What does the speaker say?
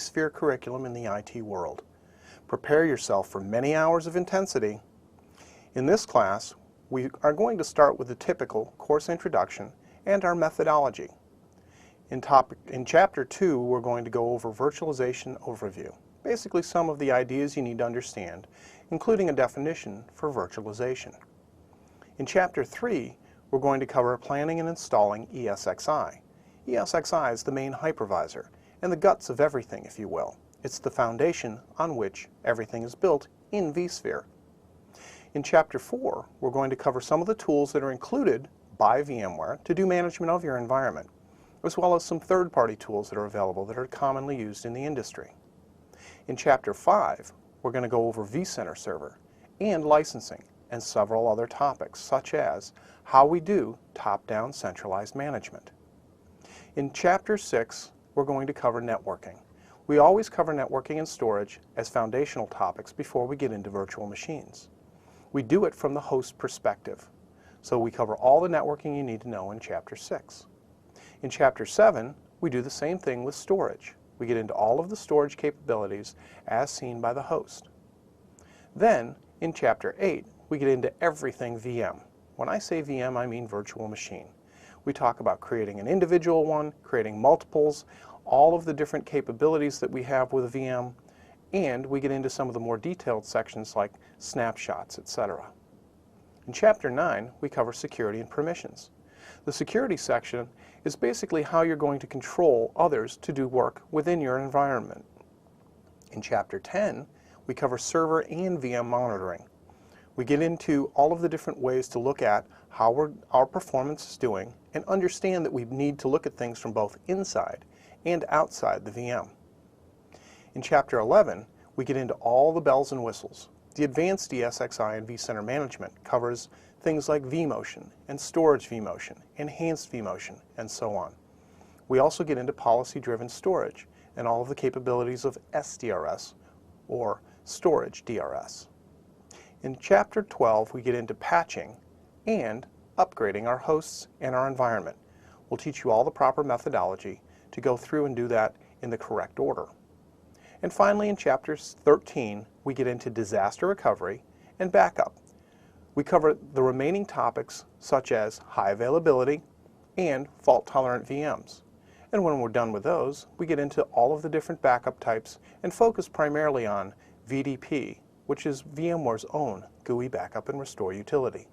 vSphere curriculum in the IT world. Prepare yourself for many hours of intensity. In this class, we are going to start with the typical course introduction and our methodology. In Chapter 2, we're going to go over virtualization overview, basically some of the ideas you need to understand, including a definition for virtualization. In Chapter 3, we're going to cover planning and installing ESXi. ESXi is the main hypervisor and the guts of everything, if you will. It's the foundation on which everything is built in vSphere. In Chapter 4, we're going to cover some of the tools that are included by VMware to do management of your environment, as well as some third-party tools that are available that are commonly used in the industry. In Chapter 5, we're going to go over vCenter server and licensing and several other topics, such as how we do top-down centralized management. In Chapter 6, we're going to cover networking. We always cover networking and storage as foundational topics before we get into virtual machines. We do it from the host perspective, so we cover all the networking you need to know in Chapter 6. In Chapter 7, we do the same thing with storage. We get into all of the storage capabilities as seen by the host. Then, in Chapter 8, we get into everything VM. When I say VM, I mean virtual machine. We talk about creating an individual one, creating multiples, all of the different capabilities that we have with a VM, and we get into some of the more detailed sections like snapshots, etc. In Chapter 9, we cover security and permissions. The security section is basically how you're going to control others to do work within your environment. In Chapter 10, we cover server and VM monitoring. We get into all of the different ways to look at how our performance is doing and understand that we need to look at things from both inside and outside the VM. In Chapter 11, we get into all the bells and whistles. The advanced ESXi and vCenter management covers things like vMotion and storage vMotion, enhanced vMotion, and so on. We also get into policy-driven storage and all of the capabilities of SDRS, or storage DRS. In Chapter 12, we get into patching and upgrading our hosts and our environment. We'll teach you all the proper methodology to go through and do that in the correct order. And finally, in Chapter 13, we get into disaster recovery and backup. We cover the remaining topics such as high availability and fault-tolerant VMs. And when we're done with those, we get into all of the different backup types and focus primarily on VDP, which is VMware's own GUI backup and restore utility.